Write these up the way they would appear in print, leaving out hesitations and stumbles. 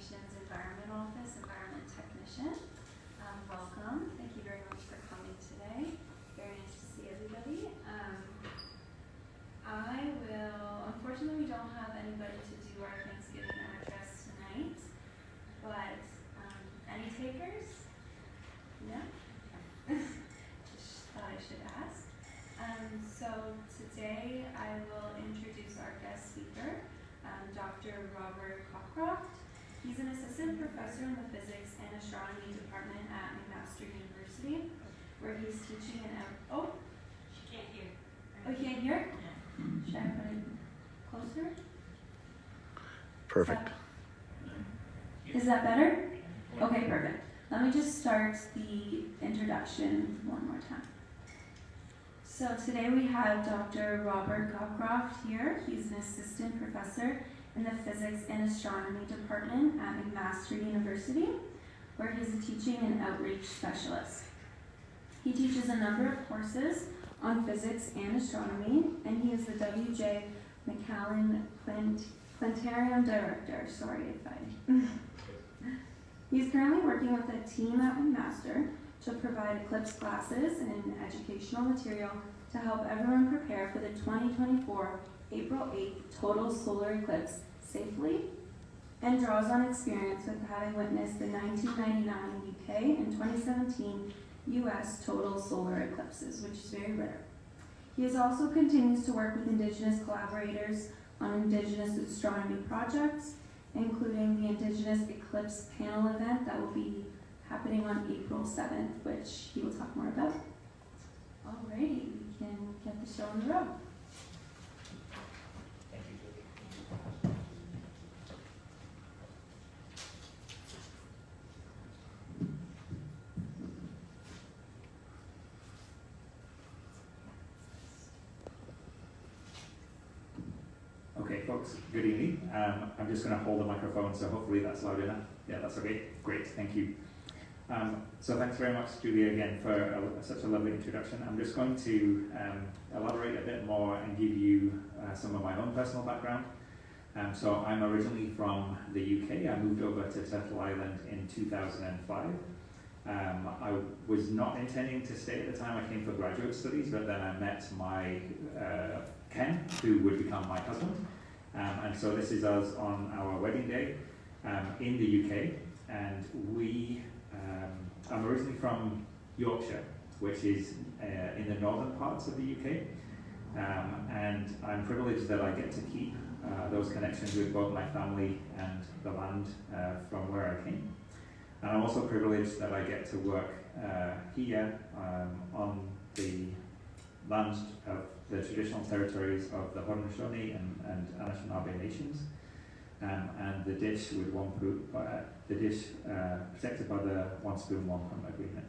Communications Environment Office, Environment Technician. Welcome. Thank you very much for coming today. Very nice to see everybody. Unfortunately we don't have anybody to do our Thanksgiving address tonight, but any takers? No? Just thought I should ask. So today I will introduce our guest speaker, Dr. Robert Cockcroft. He's an assistant professor in the physics and astronomy department at McMaster University, where he's teaching She can't hear. Oh, you can't hear? Should I put it closer? Perfect. Is that better? Okay, perfect. Let me just start the introduction one more time. So today we have Dr. Robert Cockcroft here. He's an assistant professor in the physics and astronomy department at McMaster University, where he's a teaching and outreach specialist. He teaches a number of courses on physics and astronomy, and he is the W.J. McCallum Planetarium Director. Sorry if I... He's currently working with a team at McMaster to provide Eclipse classes and educational material to help everyone prepare for the 2024 April 8th total solar eclipse safely, and draws on experience with having witnessed the 1999 UK and 2017 US total solar eclipses, which is very rare. He also continues to work with Indigenous collaborators on Indigenous astronomy projects, including the Indigenous Eclipse panel event that will be happening on April 7th, which he will talk more about. Alrighty, we can get the show on the road. Thank you. Okay, folks, good evening. I'm just going to hold the microphone, so hopefully that's loud enough. Yeah, that's okay. Great, thank you. So thanks very much, Julia, again, for such a lovely introduction. I'm just going to elaborate a bit more and give you some of my own personal background. So I'm originally from the UK. I moved over to Turtle Island in 2005. I was not intending to stay at the time. I came for graduate studies, but then I met my Ken, who would become my husband. And so this is us on our wedding day in the UK. And I'm originally from Yorkshire, which is in the northern parts of the UK. And I'm privileged that I get to keep those connections with both my family and the land from where I came. And I'm also privileged that I get to work here on the lands of the traditional territories of the Haudenosaunee and Anishinaabe nations, and the dish with protected by the one spoon, one pump agreement.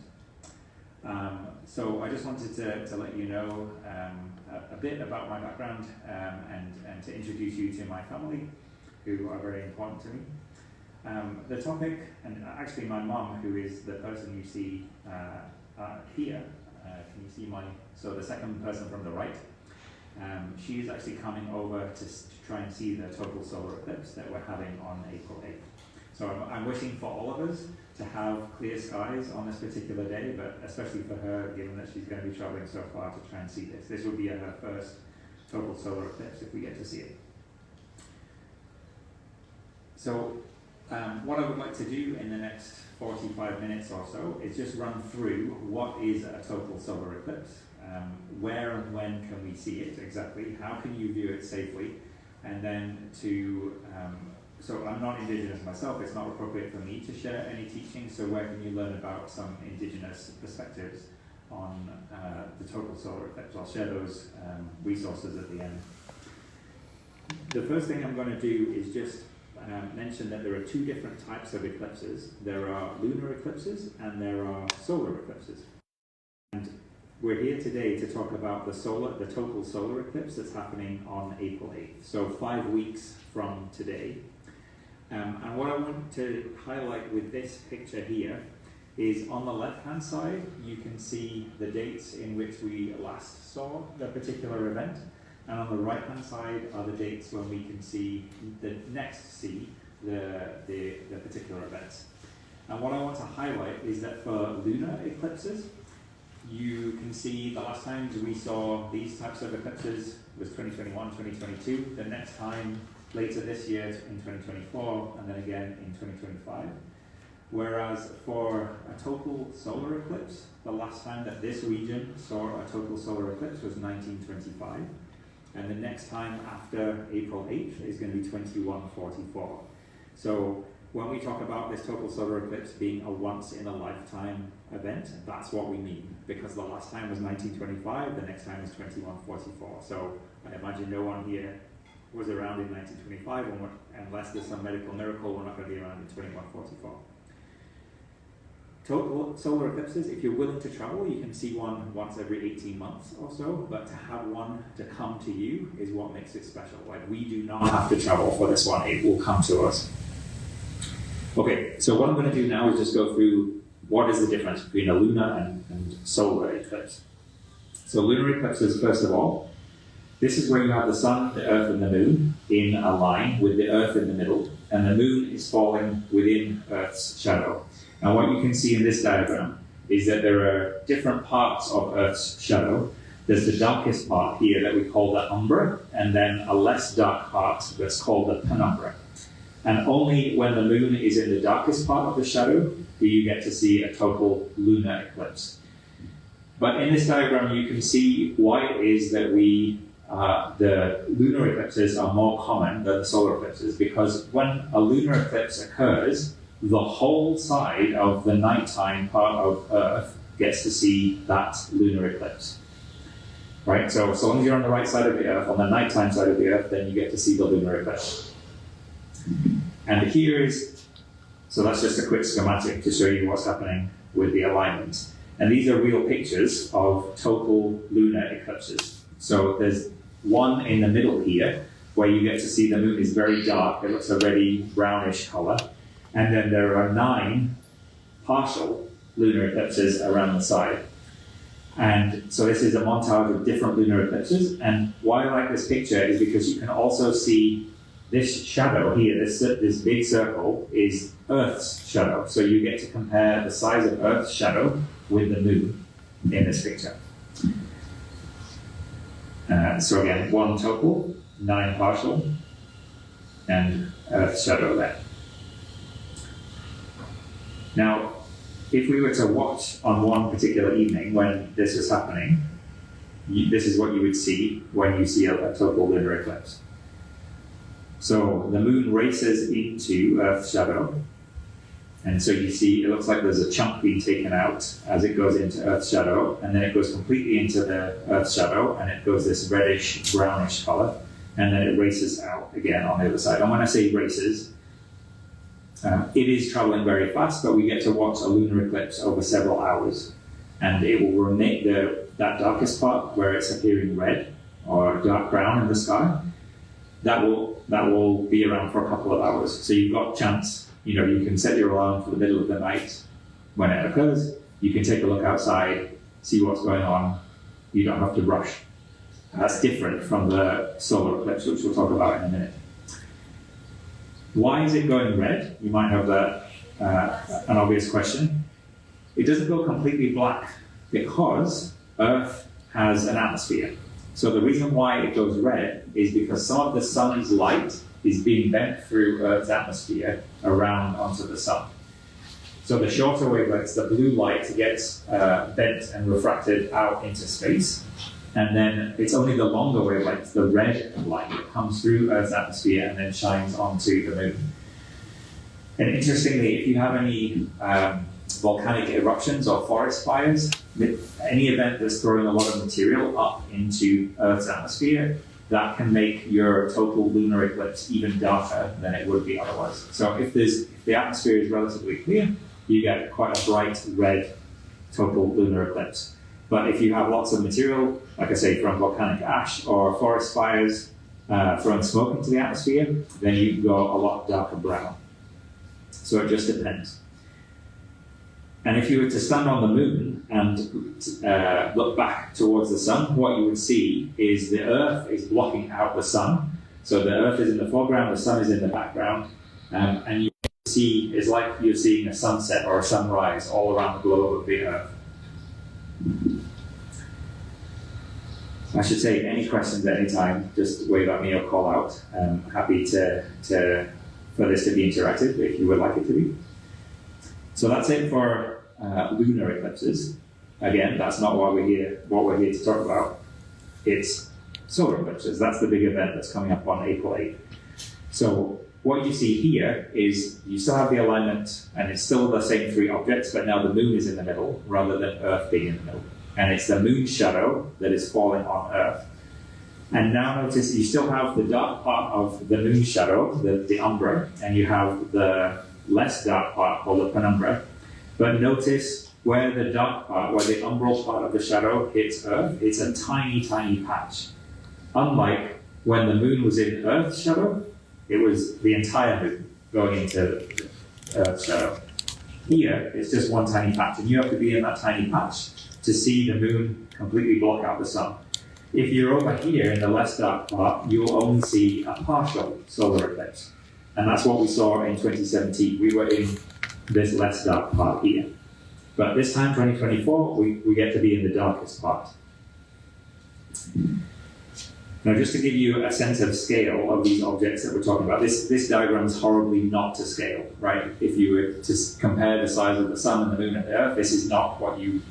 So I just wanted to let you know a bit about my background and to introduce you to my family, who are very important to me. The topic, and actually my mom, who is the person you see here, can you see so the second person from the right, she is actually coming over to try and see the total solar eclipse that we're having on April 8th. So I'm wishing for all of us to have clear skies on this particular day, but especially for her, given that she's going to be traveling so far to try and see this. This will be her first total solar eclipse if we get to see it. So what I would like to do in the next 45 minutes or so is just run through what is a total solar eclipse, where and when can we see it exactly, how can you view it safely, and then so I'm not Indigenous myself, it's not appropriate for me to share any teaching, so where can you learn about some Indigenous perspectives on the total solar eclipse? I'll share those resources at the end. The first thing I'm going to do is just mention that there are two different types of eclipses. There are lunar eclipses and there are solar eclipses. And we're here today to talk about the total solar eclipse that's happening on April 8th, so 5 weeks from today. And what I want to highlight with this picture here is on the left-hand side, you can see the dates in which we last saw the particular event. And on the right-hand side are the dates when we can see the next see the particular event. And what I want to highlight is that for lunar eclipses, you can see the last times we saw these types of eclipses was 2021, 2022. The next time later this year in 2024, and then again in 2025. Whereas for a total solar eclipse, the last time that this region saw a total solar eclipse was 1925. And the next time after April 8th is going to be 2144. So when we talk about this total solar eclipse being a once in a lifetime event, that's what we mean. Because the last time was 1925, the next time is 2144. So I imagine no one here was around in 1925, unless there's some medical miracle, we're not going to be around in 2144. Total solar eclipses, if you're willing to travel, you can see one once every 18 months or so, but to have one to come to you is what makes it special. Like, we do not have to travel for this one, it will come to us. Okay, so what I'm going to do now is just go through what is the difference between a lunar and solar eclipse. So lunar eclipses, first of all, this is where you have the sun, the earth and the moon in a line with the earth in the middle, and the moon is falling within Earth's shadow. And what you can see in this diagram is that there are different parts of Earth's shadow. There's the darkest part here that we call the umbra, and then a less dark part that's called the penumbra. And only when the moon is in the darkest part of the shadow do you get to see a total lunar eclipse. But in this diagram you can see why it is that the lunar eclipses are more common than the solar eclipses, because when a lunar eclipse occurs, the whole side of the nighttime part of Earth gets to see that lunar eclipse. Right? So long as you're on the right side of the Earth, on the nighttime side of the Earth, then you get to see the lunar eclipse. And here is, so that's just a quick schematic to show you what's happening with the alignment. And these are real pictures of total lunar eclipses. So there's one in the middle here, where you get to see the moon is very dark, it looks a reddy brownish colour. And then there are 9 partial lunar eclipses around the side. And so this is a montage of different lunar eclipses. And why I like this picture is because you can also see this shadow here, this big circle, is Earth's shadow. So you get to compare the size of Earth's shadow with the moon in this picture. So again, 1 total, 9 partial, and Earth's shadow there. Now, if we were to watch on one particular evening when this was happening, this is what you would see when you see a total lunar eclipse. So the moon races into Earth's shadow, and so you see it looks like there's a chunk being taken out as it goes into Earth's shadow, and then it goes completely into the Earth's shadow, and it goes this reddish, brownish color, and then it races out again on the other side. And when I say races, it is traveling very fast, but we get to watch a lunar eclipse over several hours, and it will remain that darkest part where it's appearing red or dark brown in the sky. That will be around for a couple of hours. So you've got a chance. You can set your alarm for the middle of the night when it occurs. You can take a look outside, see what's going on. You don't have to rush. That's different from the solar eclipse, which we'll talk about in a minute. Why is it going red? You might have an obvious question. It doesn't go completely black because Earth has an atmosphere. So the reason why it goes red is because some of the sun's light is being bent through Earth's atmosphere around onto the sun. So the shorter wavelengths, the blue light, gets bent and refracted out into space. And then it's only the longer wavelengths, the red light, that comes through Earth's atmosphere and then shines onto the moon. And interestingly, if you have any volcanic eruptions or forest fires, any event that's throwing a lot of material up into Earth's atmosphere, that can make your total lunar eclipse even darker than it would be otherwise. So if the atmosphere is relatively clear, you get quite a bright red total lunar eclipse. But if you have lots of material, like I say, from volcanic ash or forest fires throwing smoke into the atmosphere, then you go a lot darker brown. So it just depends. And if you were to stand on the moon and look back towards the sun, what you would see is the Earth is blocking out the sun. So the Earth is in the foreground, the sun is in the background, And you see, it's like you're seeing a sunset or a sunrise all around the globe of the Earth. I should say, any questions at any time, just wave at me or call out. I'm happy for this to be interactive if you would like it to be. So that's it for lunar eclipses. Again, that's not what we're here to talk about. It's solar eclipses. That's the big event that's coming up on April 8th. So what you see here is you still have the alignment, and it's still the same three objects, but now the moon is in the middle rather than Earth being in the middle. And it's the moon shadow that is falling on Earth. And now notice you still have the dark part of the moon shadow, the umbra, and you have the less dark part called the penumbra. But notice where the dark part, where the umbral part of the shadow hits Earth, it's a tiny, tiny patch. Unlike when the moon was in Earth's shadow, it was the entire moon going into Earth's shadow. Here, it's just one tiny patch, and you have to be in that tiny patch to see the moon completely block out the sun. If you're over here in the less dark part, you'll only see a partial solar eclipse. And that's what we saw in 2017. We were in this less dark part here. But this time, 2024, we get to be in the darkest part. Now, just to give you a sense of scale of these objects that we're talking about, this diagram is horribly not to scale, right? If you were to compare the size of the sun and the moon and the Earth, this is not what you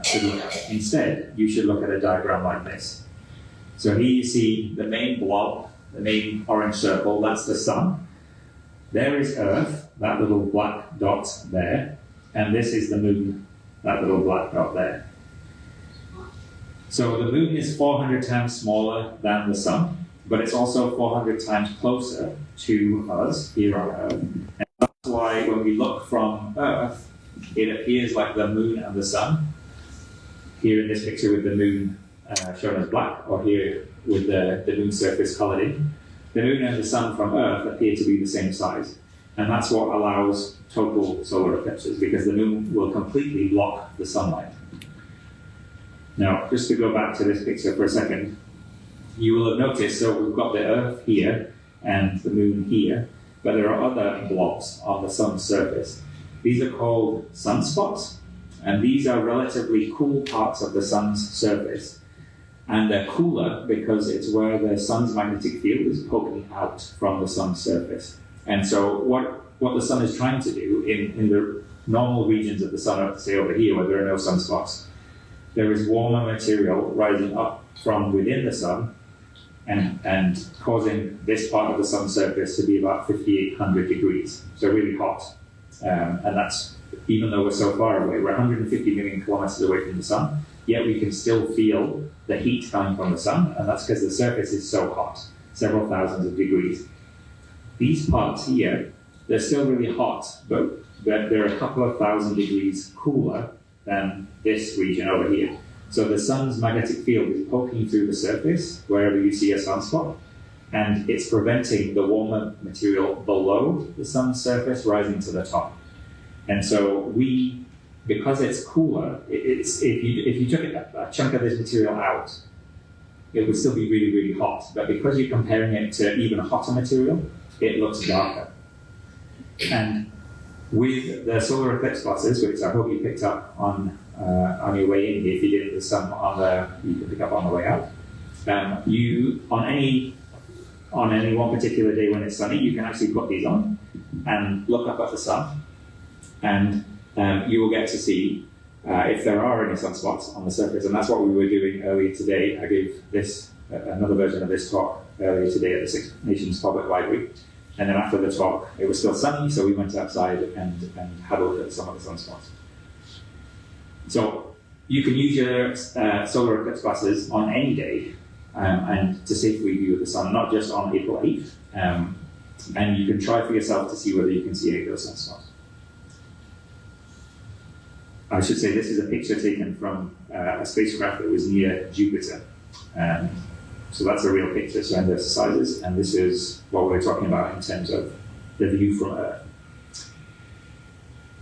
should look at. Instead, you should look at a diagram like this. So here you see the main blob, the main orange circle, that's the sun. There is Earth, that little black dot there, and this is the moon, that little black dot there. So the moon is 400 times smaller than the sun, but it's also 400 times closer to us here on Earth. And that's why when we look from Earth, it appears like the moon and the sun. Here in this picture with the moon shown as black, or here with the moon surface colored in. The moon and the sun from Earth appear to be the same size. And that's what allows total solar eclipses, because the moon will completely block the sunlight. Now, just to go back to this picture for a second, you will have noticed, so we've got the Earth here and the moon here, but there are other blobs on the sun's surface. These are called sunspots, and these are relatively cool parts of the sun's surface. And they're cooler because it's where the sun's magnetic field is poking out from the sun's surface. And so what the sun is trying to do in the normal regions of the sun, say over here where there are no sunspots, there is warmer material rising up from within the sun and causing this part of the sun's surface to be about 5,800 degrees, so really hot. And that's, even though we're so far away, we're 150 million kilometers away from the sun, yet we can still feel the heat coming from the sun, and that's because the surface is so hot, several thousands of degrees. These parts here, they're still really hot, but they're a couple of thousand degrees cooler than this region over here. So the sun's magnetic field is poking through the surface wherever you see a sunspot, and it's preventing the warmer material below the sun's surface rising to the top. And so because it's cooler, if you took a chunk of this material out, it would still be really, really hot. But because you're comparing it to even hotter material, it looks darker. And with the solar eclipse glasses, which I hope you picked up on your way in here, if you didn't, there's some you can pick up on the way out. You on any one particular day when it's sunny, you can actually put these on and look up at the sun, and you will get to see if there are any sunspots on the surface. And that's what we were doing earlier today. I gave another version of this talk earlier today at the Six Nations Public Library. And then after the talk, it was still sunny, so we went outside and had a look at some of the sunspots. So you can use your solar eclipse glasses on any day and to safely view the sun, not just on April 8th. And you can try for yourself to see whether you can see any of those sunspots. I should say this is a picture taken from a spacecraft that was near Jupiter. So that's a real picture, so and there's the sizes, and this is what we're talking about in terms of the view from Earth.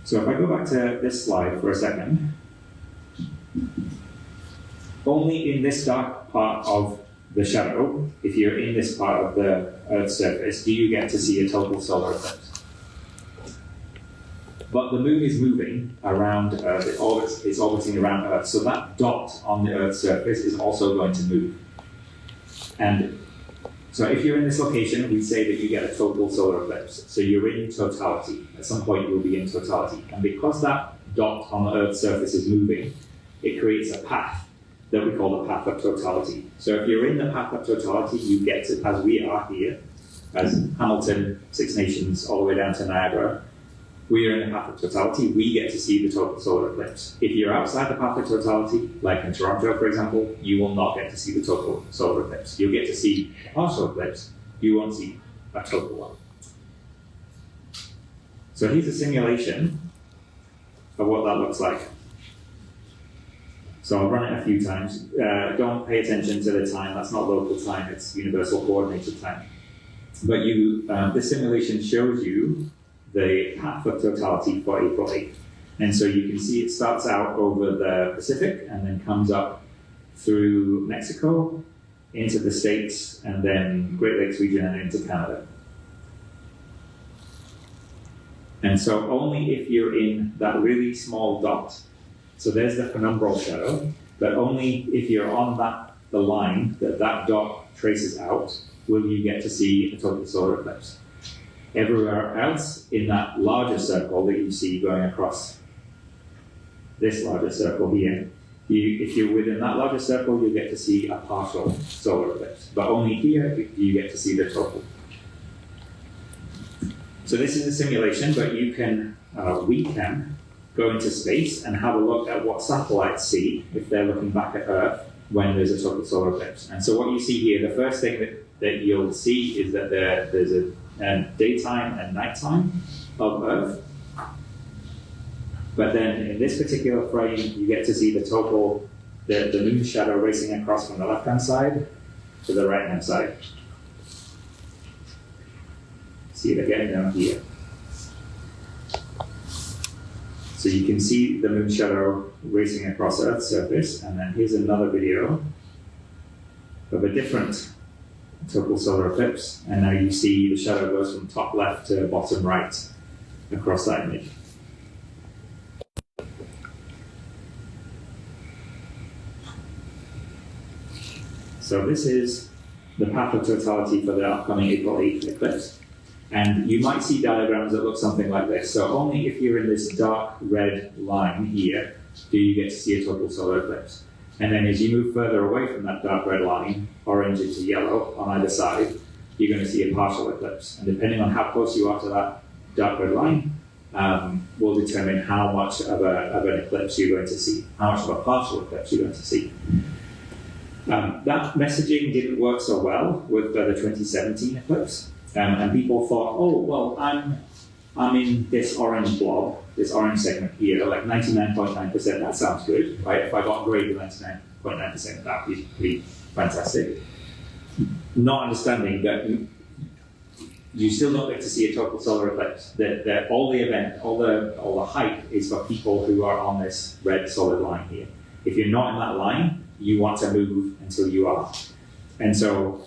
So if I go back to this slide for a second, only in this dark part of the shadow, if you're in this part of the Earth's surface, do you get to see a total solar eclipse? But the moon is moving around Earth, it's orbiting around Earth, so that dot on the Earth's surface is also going to move. And so if you're in this location, we say that you get a total solar eclipse. So you're in totality. At some point you'll be in totality. And because that dot on the Earth's surface is moving, it creates a path that we call the path of totality. So if you're in the path of totality, you get to, as we are here, as Hamilton, Six Nations, all the way down to Niagara, we are in the path of totality, we get to see the total solar eclipse. If you're outside the path of totality, like in Toronto, for example, you will not get to see the total solar eclipse. You'll get to see a partial eclipse, you won't see a total one. So here's a simulation of what that looks like. So I'll run it a few times. Don't pay attention to the time, that's not local time, it's universal coordinated time. But this simulation shows you the path of totality for April 8th. And so you can see it starts out over the Pacific and then comes up through Mexico, into the States, and then Great Lakes region and into Canada. And so only if you're in that really small dot, so there's the penumbral shadow, but only if you're on the line that dot traces out, will you get to see a total solar eclipse. Everywhere else in that larger circle that you see going across this larger circle here, if you're within that larger circle, you'll get to see a partial solar eclipse. But only here do you get to see the total. So this is a simulation, but we can go into space and have a look at what satellites see if they're looking back at Earth when there's a total solar eclipse. And so what you see here, the first thing that you'll see is that there's a daytime and nighttime of Earth. But then in this particular frame, you get to see the total, the moon shadow racing across from the left-hand side to the right-hand side. See it again down here. So you can see the moon shadow racing across Earth's surface, and then here's another video of a different total solar eclipse, and now you see the shadow goes from top left to bottom right across that image. So this is the path of totality for the upcoming April 8th eclipse. And you might see diagrams that look something like this. So only if you're in this dark red line here do you get to see a total solar eclipse. And then as you move further away from that dark red line, orange into yellow on either side, you're going to see a partial eclipse. And depending on how close you are to that dark red line, will determine how much of an eclipse you're going to see, how much of a partial eclipse you're going to see. That messaging didn't work so well with the 2017 eclipse. And people thought, oh, well, I'm in this orange blob, this orange segment here, like 99.9%, that sounds good, right? If I got greater than 99.9%, that would be pretty fantastic. Not understanding that you still don't get to see a total solar eclipse. That all the hype is for people who are on this red solid line here. If you're not in that line, you want to move until you are. And so,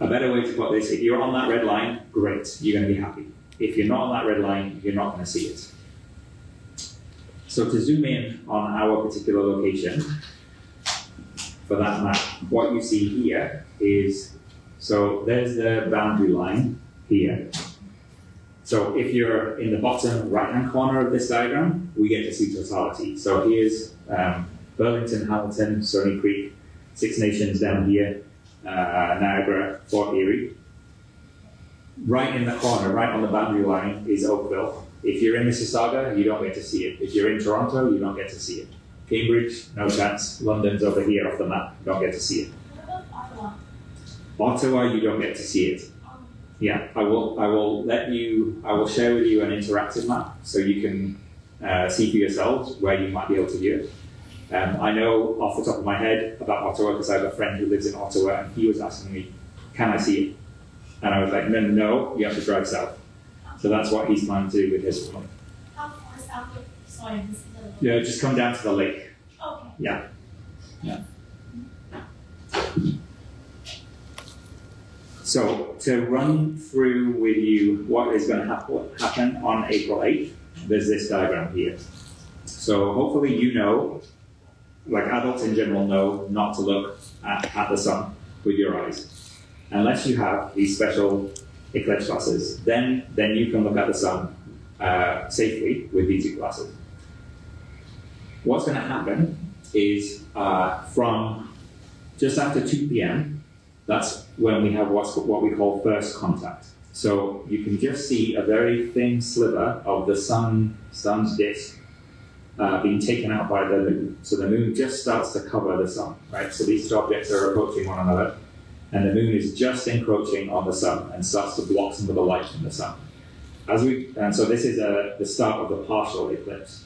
a better way to put this, if you're on that red line, great, you're going to be happy. If you're not on that red line, you're not going to see it. So to zoom in on our particular location, for that map, what you see here is, so there's the boundary line here. So if you're in the bottom right-hand corner of this diagram, we get to see totality. So here's Burlington, Hamilton, Stony Creek, Six Nations down here, Niagara, Fort Erie. Right in the corner, right on the boundary line, is Oakville. If you're in Mississauga, you don't get to see it. If you're in Toronto, you don't get to see it. Cambridge, no chance. London's over here off the map, don't get to see it. What about Ottawa? Ottawa, you don't get to see it. Yeah, I will share with you an interactive map so you can see for yourselves where you might be able to view it. I know off the top of my head about Ottawa because I have a friend who lives in Ottawa and he was asking me, can I see it? And I was like, no, you have to drive south. So that's what he's planning to do with his one. How far is out? Sorry, this is Yeah, just come down to the lake. Okay. Yeah. So to run through with you what is going to happen on April 8th, there's this diagram here. So hopefully you know, like adults in general know, not to look at the sun with your eyes. Unless you have these special Eclipse glasses, then you can look at the sun safely with these glasses. What's going to happen is from just after 2 p.m., that's when we have what we call first contact. So you can just see a very thin sliver of the sun's disk being taken out by the moon. So the moon just starts to cover the sun, right? So these two objects are approaching one another, and the moon is just encroaching on the sun and starts to block some of the light from the sun. And so this is the start of the partial eclipse.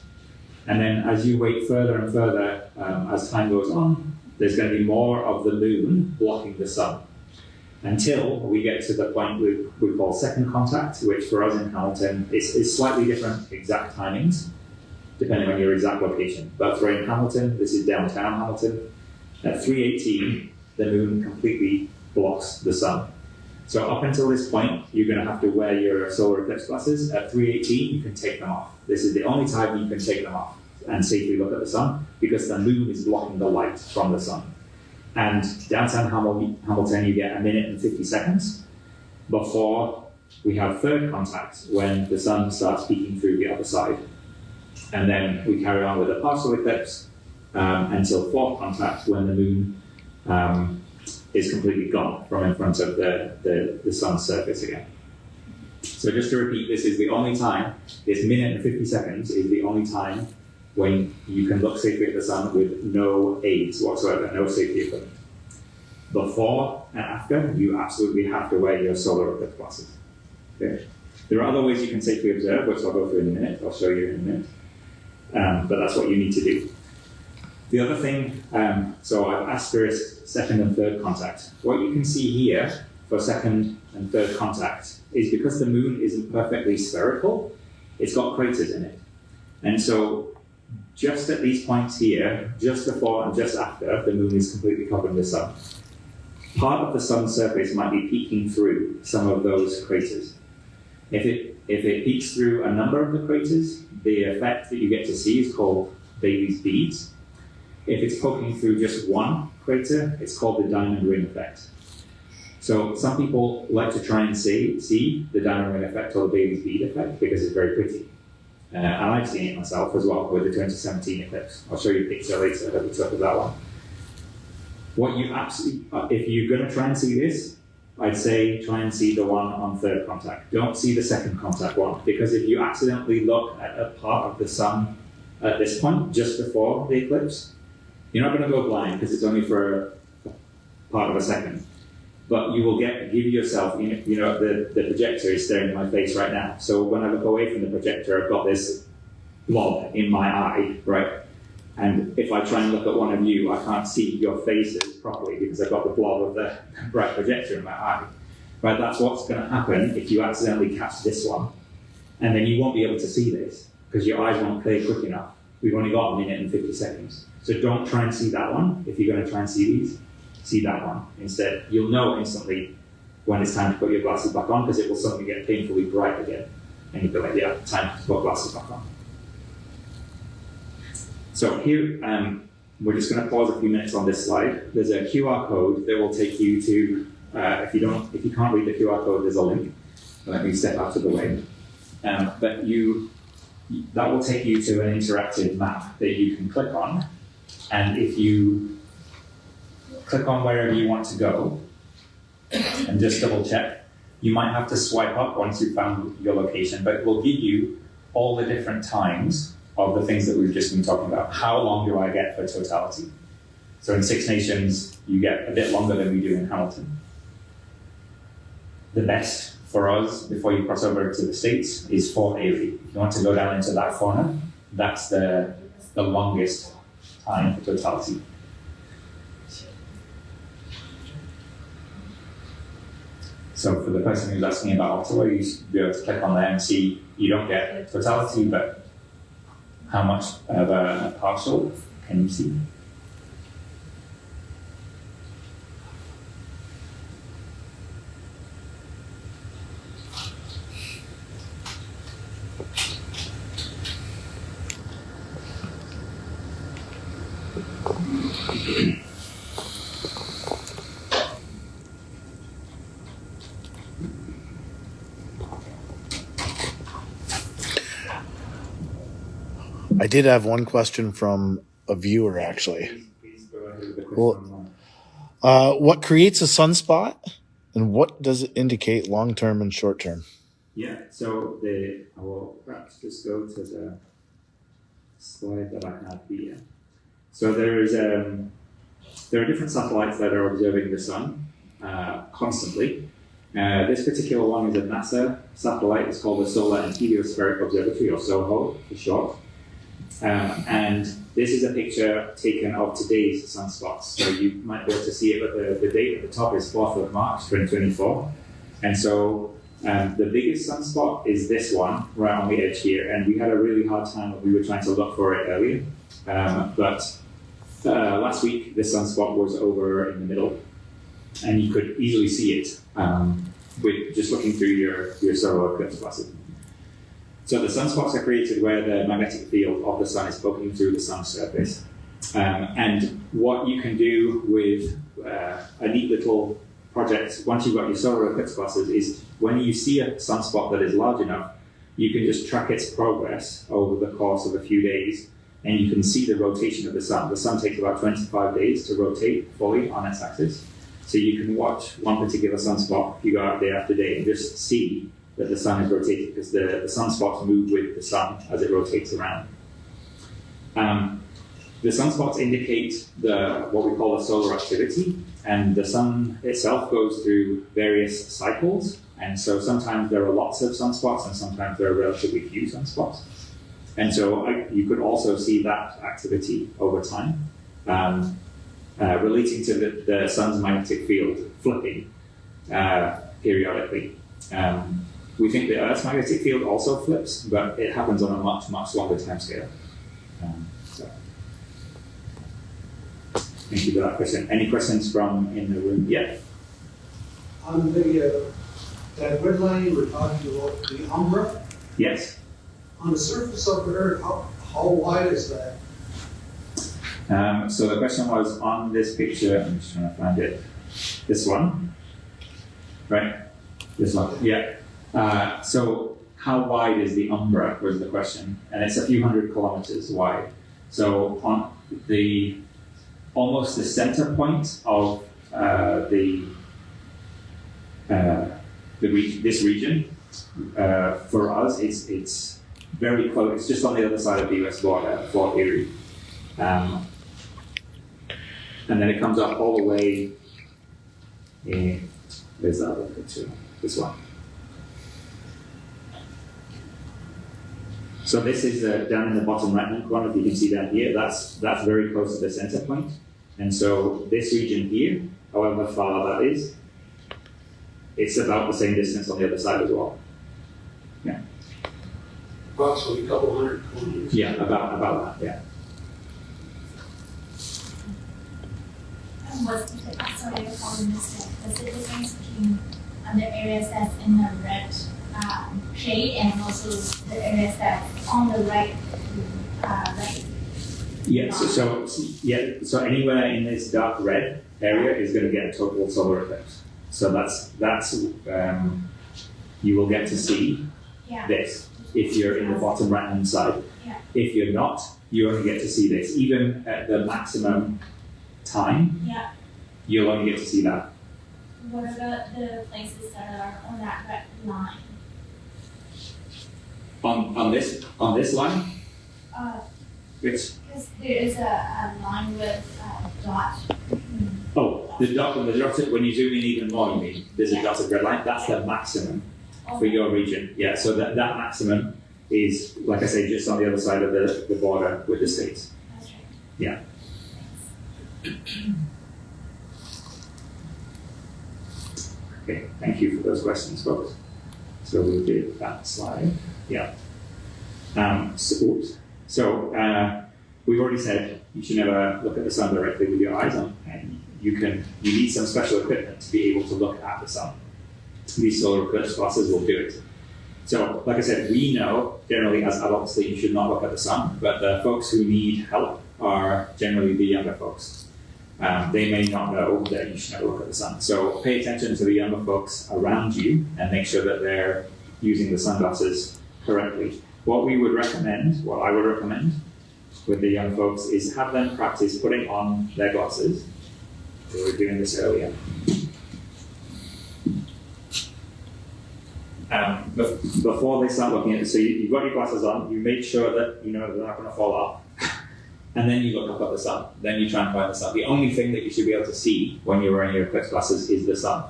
And then as you wait further and further, as time goes on, there's going to be more of the moon blocking the sun until we get to the point we call second contact, which for us in Hamilton is slightly different exact timings, depending on your exact location. But for in Hamilton, this is downtown Hamilton, at 3:18, the moon completely blocks the sun. So up until this point, you're going to have to wear your solar eclipse glasses. At 3:18, you can take them off. This is the only time you can take them off and safely look at the sun, because the moon is blocking the light from the sun. And downtown Hamilton, you get 1 minute and 50 seconds before we have third contact, when the sun starts peeking through the other side. And then we carry on with a partial eclipse until fourth contact, when the moon is completely gone from in front of the sun's surface again. So just to repeat, this is the only time, this minute and 50 seconds is the only time when you can look safely at the sun with no aids whatsoever, no safety equipment. Before and after, you absolutely have to wear your solar eclipse glasses. Okay? There are other ways you can safely observe, which I'll go through in a minute. I'll show you in a minute. But that's what you need to do. The other thing, so I've asterisked second and third contact. What you can see here for second and third contact is because the moon isn't perfectly spherical, it's got craters in it. And so just at these points here, just before and just after, the moon is completely covering the sun. Part of the sun's surface might be peeking through some of those craters. If it peeks through a number of the craters, the effect that you get to see is called Bailey's beads. If it's poking through just one crater, it's called the diamond ring effect. So some people like to try and see the diamond ring effect or the Bailey's bead effect because it's very pretty. And I've seen it myself as well with the 2017 eclipse. I'll show you a picture later that we took of that one. If you're going to try and see this, I'd say try and see the one on third contact. Don't see the second contact one, because if you accidentally look at a part of the sun at this point, just before the eclipse, you're not going to go blind because it's only for part of a second. But you will give yourself, the projector is staring at my face right now. So when I look away from the projector, I've got this blob in my eye, right? And if I try and look at one of you, I can't see your faces properly because I've got the blob of the bright projector in my eye. Right, that's what's going to happen if you accidentally catch this one. And then you won't be able to see this because your eyes won't clear quick enough. We've only got 1 minute and 50 seconds. So don't try and see that one. If you're going to try and see these, see that one instead. You'll know instantly when it's time to put your glasses back on because it will suddenly get painfully bright again. And you'll be like, yeah, time to put glasses back on. So here, we're just going to pause a few minutes on this slide. There's a QR code that will take you to, if you can't read the QR code, there's a link. Let me step out of the way. But that will take you to an interactive map that you can click on. And if you click on wherever you want to go, and just double check, you might have to swipe up once you've found your location, but it will give you all the different times of the things that we've just been talking about. How long do I get for totality? So in Six Nations, you get a bit longer than we do in Hamilton. The best for us, before you cross over to the States, is Fort Erie. If you want to go down into that corner, that's the longest time for totality. So for the person who's asking about Ottawa, you should be able to click on there and see you don't get totality, but how much of a partial can you see? I did have one question from a viewer, actually. Please go ahead with the question Well, online. what creates a sunspot, and what does it indicate long-term and short-term? Yeah, so I will perhaps just go to the slide that I have here. So there are different satellites that are observing the sun constantly. This particular one is a NASA satellite. It's called the Solar and Heliospheric Observatory, or SOHO for short. And this is a picture taken of today's sunspots. So you might be able to see it, but the date at the top is 4th of March, 2024. And so the biggest sunspot is this one, right on the edge here. And we had a really hard time when we were trying to look for it earlier. But last week, the sunspot was over in the middle, and you could easily see it with just looking through your solar eclipse glasses. So the sunspots are created where the magnetic field of the sun is poking through the sun's surface. And what you can do with a neat little project, once you've got your solar eclipse glasses, is when you see a sunspot that is large enough, you can just track its progress over the course of a few days, and you can see the rotation of the sun. The sun takes about 25 days to rotate fully on its axis. So you can watch one particular sunspot if you go out day after day and just see that the sun is rotating, because the sunspots move with the sun as it rotates around. The sunspots indicate what we call the solar activity, and the sun itself goes through various cycles, and so sometimes there are lots of sunspots and sometimes there are relatively few sunspots. And so you could also see that activity over time, relating to the sun's magnetic field flipping periodically. We think the Earth's magnetic field also flips, but it happens on a much, much longer time scale. So. Thank you for that question. Any questions from in the room? Yeah. On that red line you were talking about, the umbra, Yes. on the surface of the Earth, how wide is that? So the question was on this picture, I'm just trying to find it. This one, right? This one, yeah. So how wide is the umbra was the question, and it's a few hundred kilometers wide. So on almost the center point of this region, for us, it's very close. It's just on the other side of the US border, Fort Erie. And then it comes up all the way in, there's that other picture, this one. So this is down in the bottom right-hand corner, if you can see down here, that's very close to the center point. And so this region here, however far that is, it's about the same distance on the other side as well. Yeah. Approximately a couple hundred kilometers. Yeah, about that, yeah. What's the sorry, I probably missed it. What's the difference between the areas that's in the red shade and also the areas that's on the right? Yeah. So anywhere in this dark red area is going to get a total solar eclipse. So that's you will get to see this if you're in the bottom right hand side. Yeah. If you're not, you only get to see this. Even at the maximum time, you'll only get to see that. What about the places that are on that red line? On this line? Which? Because there is a line with a dot. Oh, the dot when you zoom in even more, you mean there's a dotted red line. That's the maximum for your region. Yeah. So that maximum is, like I say, just on the other side of the border with the states. That's right. Yeah. Okay, thank you for those questions, folks. So we did that slide. Yeah. So we've already said you should never look at the sun directly with your eyes on, and you need some special equipment to be able to look at the sun. These solar eclipse glasses will do it. So, like I said, we know generally as adults that you should not look at the sun, but the folks who need help are generally the younger folks. They may not know that you should never look at the sun. So pay attention to the younger folks around you and make sure that they're using the sunglasses correctly. What I would recommend, with the young folks is have them practice putting on their glasses. We were doing this earlier. Before they start looking at it, so you've got your glasses on, you make sure that you know they're not going to fall off. And then you look up at the sun. Then you try and find the sun. The only thing that you should be able to see when you're wearing your Eclipse glasses is the sun.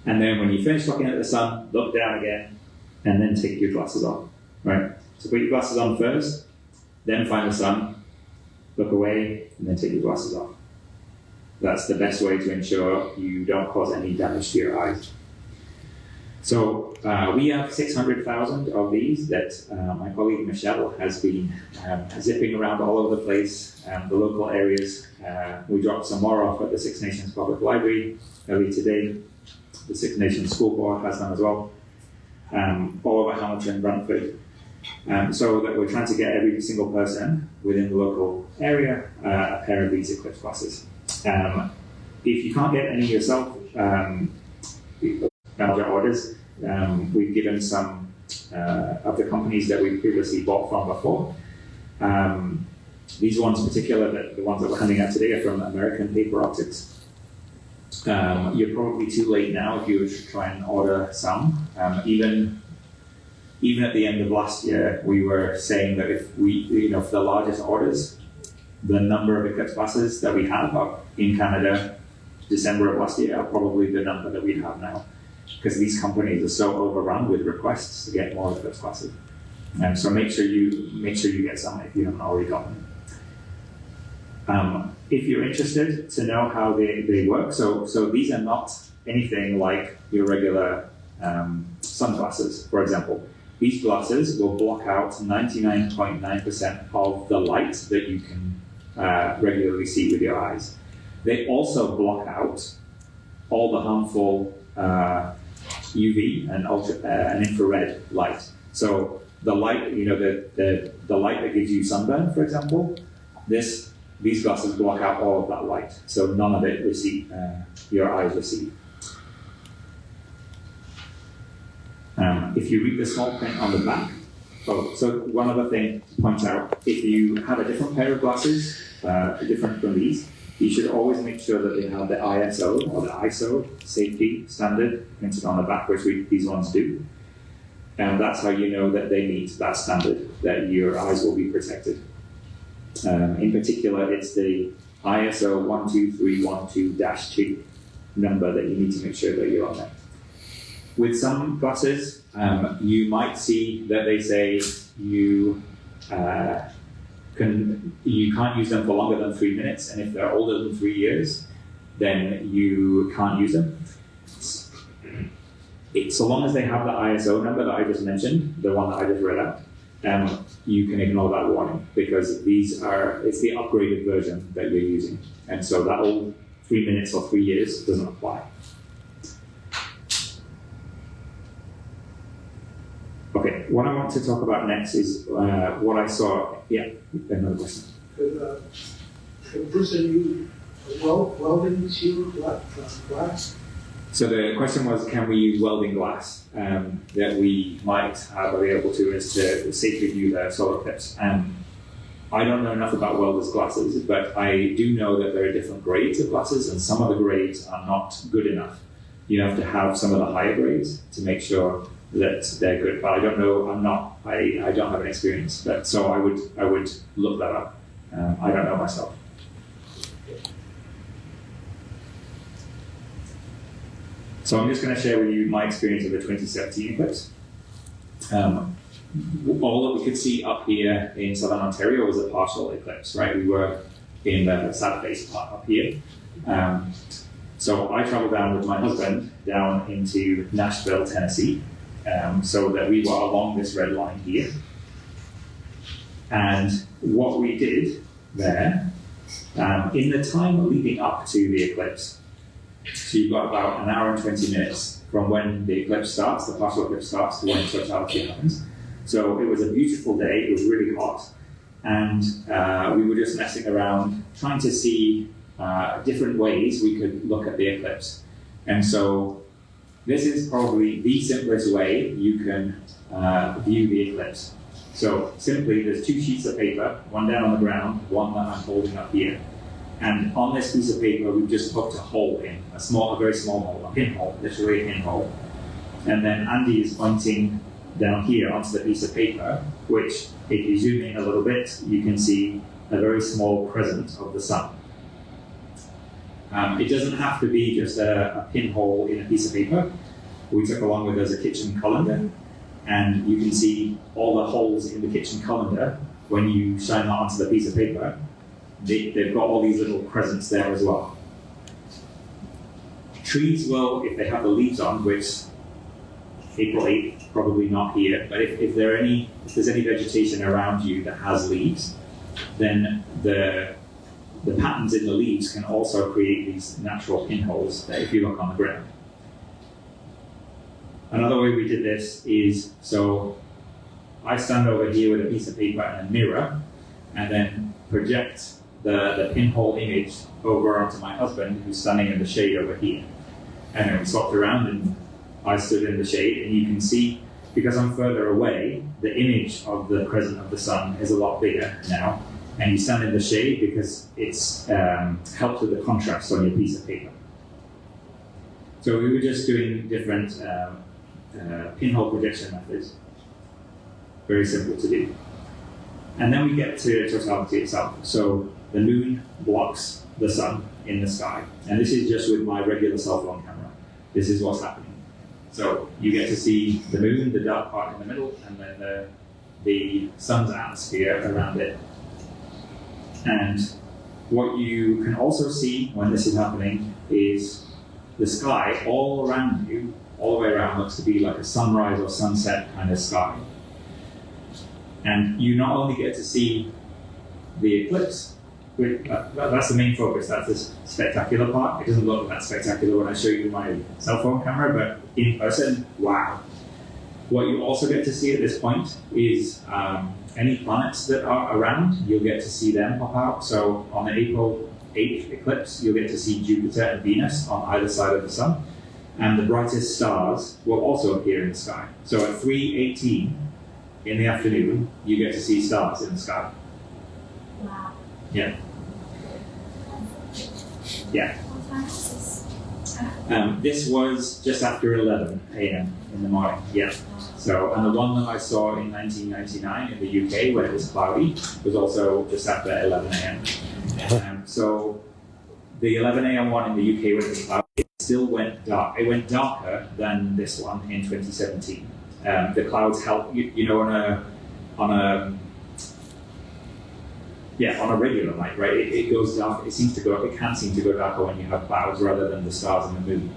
And then when you finish looking at the sun, look down again, and then take your glasses off. Right? So put your glasses on first, then find the sun, look away, and then take your glasses off. That's the best way to ensure you don't cause any damage to your eyes. So we have 600,000 of these that my colleague Michelle has been zipping around all over the place, the local areas. We dropped some more off at the Six Nations Public Library earlier today. The Six Nations School Board has them as well, all over Hamilton, Brantford. So that we're trying to get every single person within the local area a pair of these Eclipse glasses. If you can't get any yourself, your orders, we've given some of the companies that we previously bought from before. These ones in particular, the ones that we're handing out today, are from American Paper Optics. You're probably too late now if you were to try and order some. Even at the end of last year, we were saying that if we, for the largest orders, the number of Eclipse glasses that we have up in Canada, December of last year, are probably the number that we have now. Because these companies are so overrun with requests to get more Eclipse glasses. So make sure you get some if you haven't already got them. If you're interested to know how they work, so these are not anything like your regular sunglasses, for example. These glasses will block out 99.9% of the light that you can regularly see with your eyes. They also block out all the harmful UV and infrared light. So the light, the light that gives you sunburn, for example, these glasses block out all of that light, so none of it your eyes receive. If you read the small print on the back, so one other thing to point out, if you have a different pair of glasses, different from these, you should always make sure that they have the ISO or the ISO safety standard printed on the back, which these ones do. And that's how you know that they meet that standard, that your eyes will be protected. In particular, it's the ISO 12312-2 number that you need to make sure that you're on there. With some glasses, you might see that they say you can't use them for longer than 3 minutes, and if they're older than 3 years, then you can't use them. So long as they have the ISO number that I just mentioned, the one that I just read out, you can ignore that warning, because it's the upgraded version that you're using, and so that old 3 minutes or 3 years doesn't apply. Okay, what I want to talk about next is what I saw. Yeah, another question. Could a person use welding shield glass? So the question was, can we use welding glass that we might have available to us to safely view the solar eclipse? I don't know enough about welders' glasses, but I do know that there are different grades of glasses, and some of the grades are not good enough. You have to have some of the higher grades to make sure that they're good. But I don't know. I don't have an experience. But so I would look that up. I don't know myself. So I'm just going to share with you my experience of the 2017 eclipse. All that we could see up here in southern Ontario was a partial eclipse, right? We were in the south face part up here. So I traveled down with my husband down into Nashville, Tennessee, so that we were along this red line here. And what we did there, in the time leading up to the eclipse, so you've got about an hour and 20 minutes from when the eclipse starts, the partial eclipse starts, to when totality happens. So it was a beautiful day, it was really hot, and we were just messing around, trying to see different ways we could look at the eclipse. And so this is probably the simplest way you can view the eclipse. So simply, there's two sheets of paper, one down on the ground, one that I'm holding up here. And on this piece of paper, we've just poked a hole in, a very small hole, a pinhole, literally a pinhole. And then Andy is pointing down here onto the piece of paper, which, if you zoom in a little bit, you can see a very small crescent of the sun. It doesn't have to be just a pinhole in a piece of paper. We took along with us a kitchen colander, and you can see all the holes in the kitchen colander. When you shine that onto the piece of paper, they've got all these little crescents there as well. Trees will, if they have the leaves on, which April 8th, probably not here, but if there's any vegetation around you that has leaves, then the patterns in the leaves can also create these natural pinholes that if you look on the ground. Another way we did this is, so I stand over here with a piece of paper and a mirror, and then project the pinhole image over onto my husband, who's standing in the shade over here. And then we swapped around, and I stood in the shade, and you can see, because I'm further away, the image of the crescent of the sun is a lot bigger now. And you stand in the shade because it's helped with the contrast on your piece of paper. So we were just doing different pinhole projection methods. Very simple to do. And then we get to totality itself. So the moon blocks the sun in the sky. And this is just with my regular cell phone camera. This is what's happening. So you get to see the moon, the dark part in the middle, and then the sun's atmosphere around it. And what you can also see when this is happening is the sky all around you, all the way around, looks to be like a sunrise or sunset kind of sky. And you not only get to see the eclipse, that's the main focus, that's the spectacular part. It doesn't look that spectacular when I show you my cell phone camera, but in person, wow. What you also get to see at this point is any planets that are around, you'll get to see them pop out. So on the April 8th eclipse, you'll get to see Jupiter and Venus on either side of the sun. And the brightest stars will also appear in the sky. So at 3:18 in the afternoon, you get to see stars in the sky. Wow. Yeah. Yeah. What time is this? This was just after 11 a.m. in the morning. Yeah. So, and the one that I saw in 1999 in the UK when it was cloudy was also just after 11 a.m. So the 11 a.m. one in the UK when it was cloudy, it still went dark. It went darker than this one in 2017. The clouds help, you know, on a regular night, right? It goes dark. It can seem to go darker when you have clouds rather than the stars and the moon.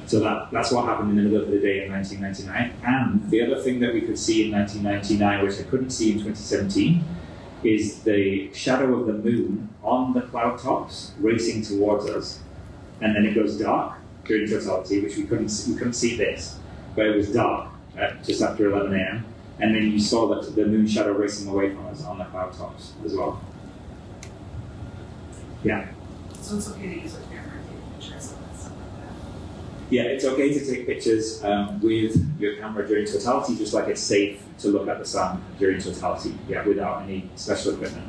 So that's what happened in the middle of the day in 1999. And the other thing that we could see in 1999, which I couldn't see in 2017, is the shadow of the moon on the cloud tops racing towards us. And then it goes dark during totality, which we couldn't see this, but it was dark just after 11 a.m. And then you saw the moon shadow racing away from us on the cloud tops as well. Yeah. So it's okay to use a camera and take pictures of it, stuff like that. Yeah, it's okay to take pictures with your camera during totality, just like it's safe to look at the sun during totality, without any special equipment.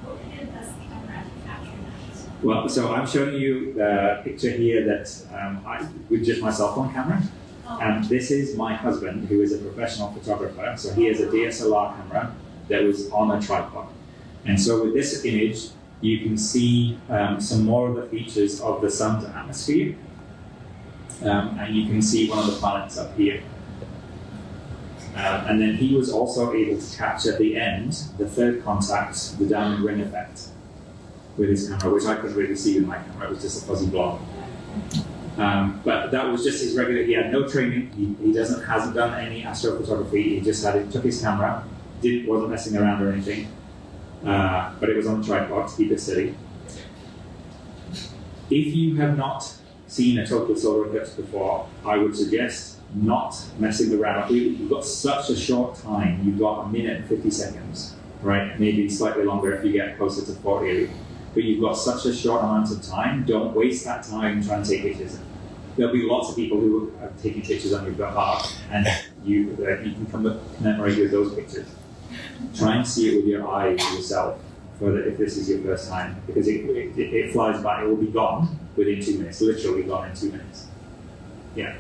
What would be the best camera to capture that? Well, so I'm showing you the picture here that with just my cell phone camera. And this is my husband, who is a professional photographer. So he has a DSLR camera that was on a tripod. And so with this image, you can see some more of the features of the sun's atmosphere. And you can see one of the planets up here. And then he was also able to capture at the end, the third contact, the diamond ring effect with his camera, which I couldn't really see with my camera. It was just a fuzzy blob. But that was just his regular. He had no training. He hasn't done any astrophotography. He just took his camera, wasn't messing around or anything. But it was on a tripod to keep it steady. If you have not seen a total solar eclipse before, I would suggest not messing around. You've got such a short time. You've got a minute and 50 seconds, right? Maybe slightly longer if you get closer to 40. But you've got such a short amount of time. Don't waste that time trying to take pictures. there'll be lots of people who are taking pictures on your behalf, and you can commemorate with those pictures. Try and see it with your eyes yourself, if this is your first time, because it flies by. It will be gone within 2 minutes, literally gone in 2 minutes. Yeah.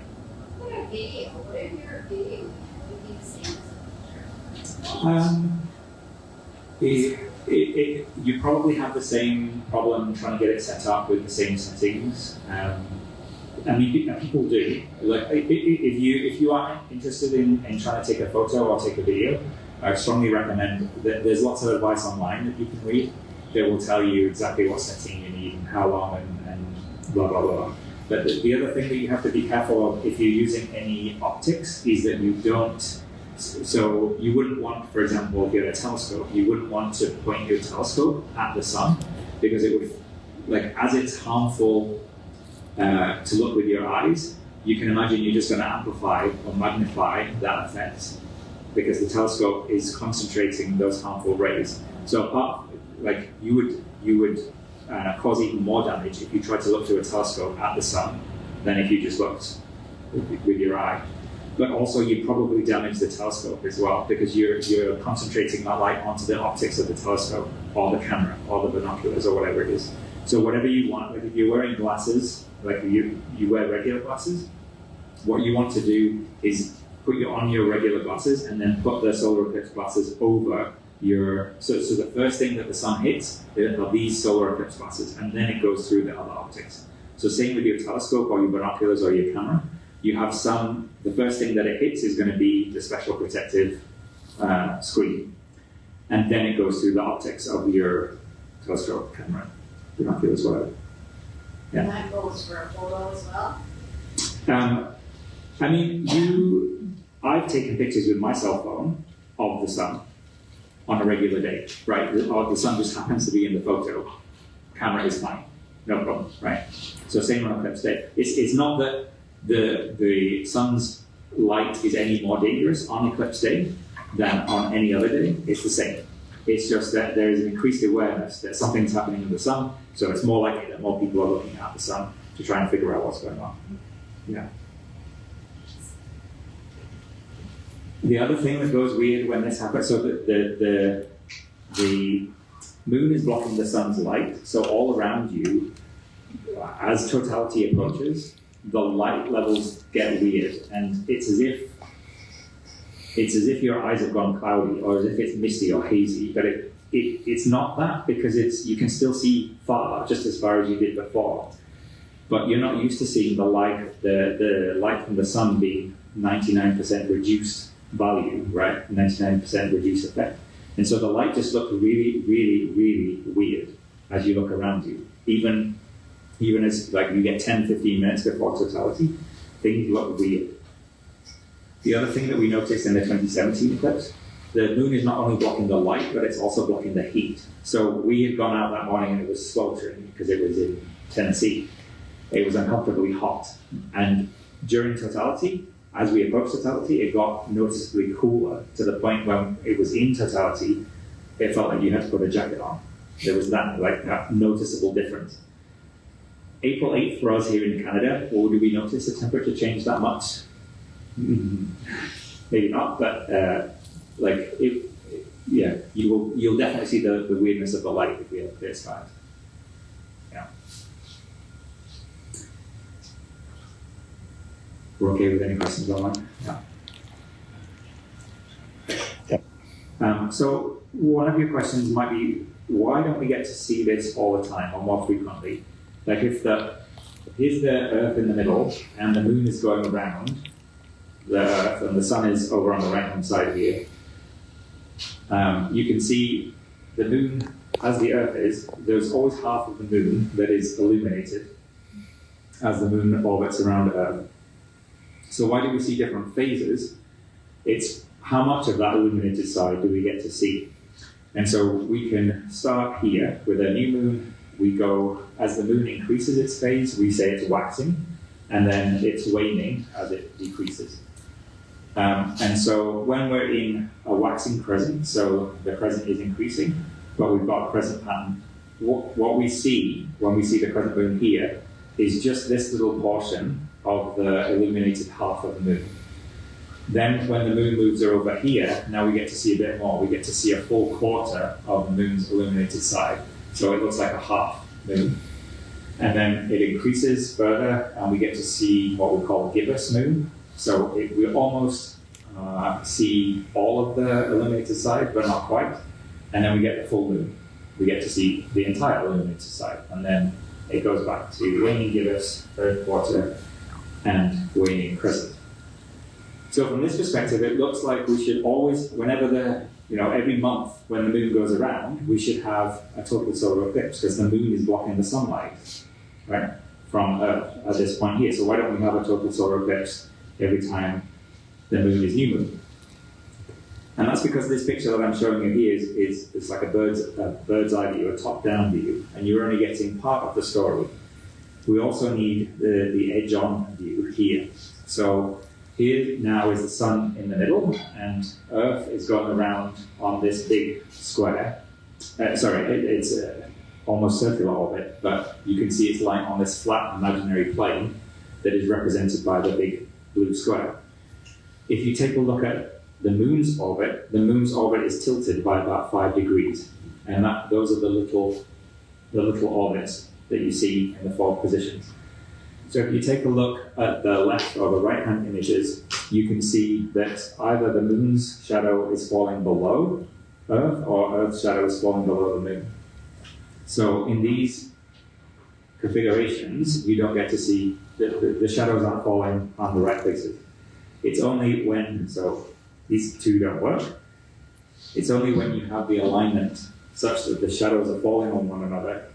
What a video, what if your video would be the same as a picture? You probably have the same problem trying to get it set up with the same settings. I mean, people do. Like, if you are interested in trying to take a photo or take a video, I strongly recommend that there's lots of advice online that you can read that will tell you exactly what setting you need and how long and blah, blah, blah. But the other thing that you have to be careful of if you're using any optics is that you don't. So you wouldn't want, for example, if you had a telescope, you wouldn't want to point your telescope at the sun because it would, like, as it's harmful to look with your eyes, you can imagine you're just going to amplify or magnify that effect because the telescope is concentrating those harmful rays. So, like, you would cause even more damage if you tried to look through a telescope at the sun than if you just looked with your eye. But also, you probably damage the telescope as well because you're concentrating that light onto the optics of the telescope or the camera or the binoculars or whatever it is. So whatever you want, like if you're wearing glasses, like you wear regular glasses, what you want to do is put on your regular glasses and then put the solar eclipse glasses over your. So the first thing that the sun hits are these solar eclipse glasses, and then it goes through the other optics. So same with your telescope or your binoculars or your camera. You have the first thing that it hits is going to be the special protective screen. And then it goes through the optics of your telescope, camera, binoculars, whatever. Yeah. And that goes for a photo as well? I mean, I've taken pictures with my cell phone of the sun on a regular day, right? Or the sun just happens to be in the photo. Camera is fine, no problem, right? So same on eclipse day. It's not that the sun's light is any more dangerous on eclipse day than on any other day. It's the same. It's just that there is an increased awareness that something's happening in the sun, so it's more likely that more people are looking at the sun to try and figure out what's going on. Yeah. The other thing that goes weird when this happens, so the moon is blocking the sun's light, so all around you, as totality approaches, the light levels get weird, and it's as if your eyes have gone cloudy, or as if it's misty or hazy. But it's not that, because you can still see far, just as far as you did before. But you're not used to seeing the light from the sun being 99% reduced value, right? 99% reduced effect. And so the light just looks really, really, really weird as you look around you. Even as like you get 10, 15 minutes before totality, things look weird. The other thing that we noticed in the 2017 eclipse, the moon is not only blocking the light, but it's also blocking the heat. So we had gone out that morning and it was sweltering because it was in Tennessee. It was uncomfortably hot. And during totality, as we approached totality, it got noticeably cooler to the point when it was in totality, it felt like you had to put a jacket on. There was that noticeable difference. April 8th for us here in Canada, or do we notice the temperature change that much? Maybe not, but you'll definitely see the weirdness of the light if we have clear skies. Yeah. We're okay with any questions online? Yeah. Yep. So one of your questions might be, why don't we get to see this all the time or more frequently? Like if here's the Earth in the middle and the moon is going around the Earth and the sun is over on the right-hand side here, you can see the moon, as the Earth is, there's always half of the moon that is illuminated as the moon orbits around Earth. So why do we see different phases? It's how much of that illuminated side do we get to see? And so we can start here with a new moon. We go, as the moon increases its phase, we say it's waxing, and then it's waning as it decreases. And so when we're in a waxing crescent, so the crescent is increasing, but we've got a crescent pattern, what we see when we see the crescent moon here is just this little portion of the illuminated half of the moon. Then when the moon moves over here, now we get to see a bit more. We get to see a full quarter of the moon's illuminated side. So it looks like a half moon. And then it increases further, and we get to see what we call gibbous moon. So we almost see all of the illuminated side, but not quite. And then we get the full moon. We get to see the entire illuminated side. And then it goes back to waning gibbous, third quarter, and waning crescent. So from this perspective, it looks like we should always, whenever every month when the moon goes around, we should have a total solar eclipse because the moon is blocking the sunlight, right, from Earth at this point here. So why don't we have a total solar eclipse every time the moon is new moon? And that's because this picture that I'm showing you here is it's like a bird's eye view, a top-down view, and you're only getting part of the story. We also need the edge-on view here. So here now is the sun in the middle, and Earth is going around on this big square. It's almost circular orbit, but you can see it's lying on this flat imaginary plane that is represented by the big blue square. If you take a look at the moon's orbit is tilted by about 5 degrees, and those are the little orbits that you see in the 4 positions. So if you take a look at the left or the right-hand images, you can see that either the moon's shadow is falling below Earth or Earth's shadow is falling below the moon. So in these configurations, you don't get to see the shadows aren't falling on the right places. It's only when, so these two don't work, it's only when you have the alignment such that the shadows are falling on one another.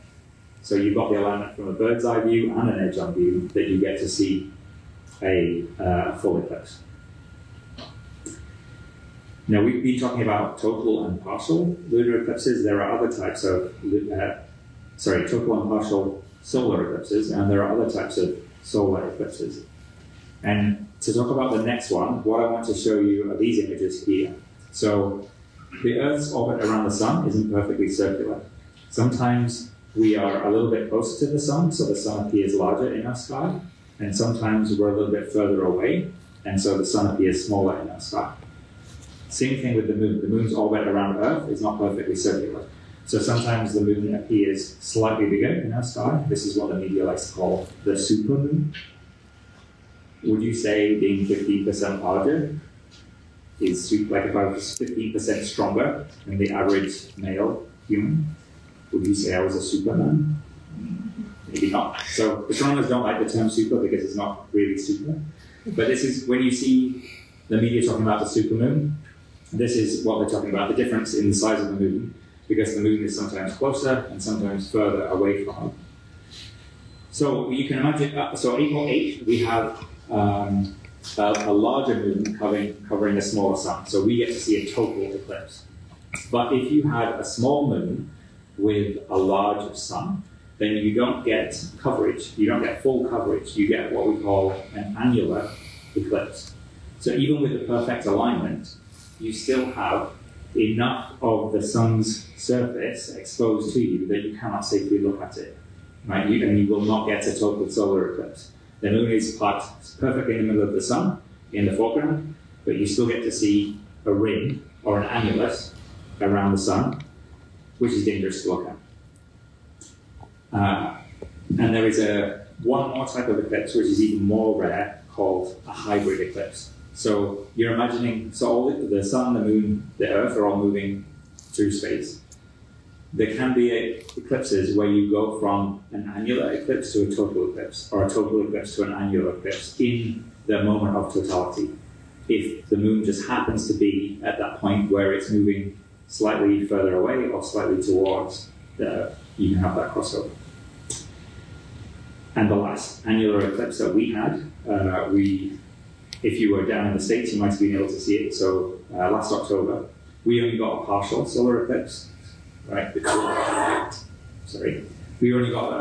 So you've got the alignment from a bird's eye view and an edge-on view that you get to see a full eclipse. Now we've been talking about total and partial lunar eclipses. There are other types of, total and partial solar eclipses, and there are other types of solar eclipses. And to talk about the next one, what I want to show you are these images here. So the Earth's orbit around the sun isn't perfectly circular. Sometimes we are a little bit closer to the sun, so the sun appears larger in our sky, and sometimes we're a little bit further away, and so the sun appears smaller in our sky. Same thing with the moon. The moon's orbit around Earth is not perfectly circular. So sometimes the moon appears slightly bigger in our sky. This is what the media likes to call the supermoon. Would you say being 15% larger is like if I was 15% stronger than the average male human? Would you say I was a superman? Maybe not. So astronomers don't like the term super because it's not really super. But this is when you see the media talking about the supermoon, this is what they're talking about, the difference in the size of the moon, because the moon is sometimes closer and sometimes further away from it. So you can imagine, so April 8th, we have a larger moon covering a smaller sun. So we get to see a total eclipse. But if you had a small moon with a large sun, then you don't get coverage. You don't get full coverage. You get what we call an annular eclipse. So even with the perfect alignment, you still have enough of the sun's surface exposed to you that you cannot safely look at it, right? And you will not get a total solar eclipse. The moon is parked perfectly in the middle of the sun, in the foreground, but you still get to see a ring or an annulus around the sun, which is dangerous to look at. And there is one more type of eclipse, which is even more rare, called a hybrid eclipse. So you're imagining, so all the sun, the moon, the Earth are all moving through space. There can be eclipses where you go from an annular eclipse to a total eclipse, or a total eclipse to an annular eclipse in the moment of totality. If the moon just happens to be at that point where it's moving slightly further away or slightly towards the Earth, you can have that crossover. And the last annular eclipse that we had, if you were down in the States, you might have been able to see it. So last October, we only got a partial solar eclipse, right? We only got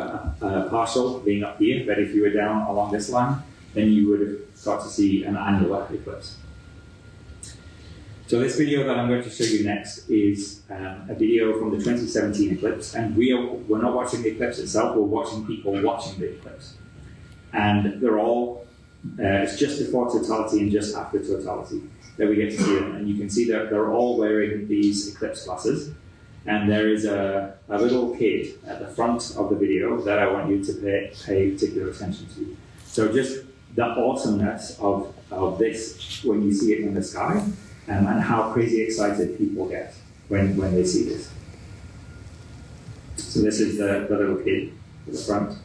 a partial being up here, but if you were down along this line, then you would have got to see an annular eclipse. So this video that I'm going to show you next is a video from the 2017 eclipse, and we're not watching the eclipse itself, we're watching people watching the eclipse. And they're all it's just before totality and just after totality that we get to see them. And you can see that they're all wearing these Eclipse glasses. And there is a little kid at the front of the video that I want you to pay particular attention to. So just the awesomeness of this when you see it in the sky, and how crazy excited people get when they see this. So this is the little kid at the front.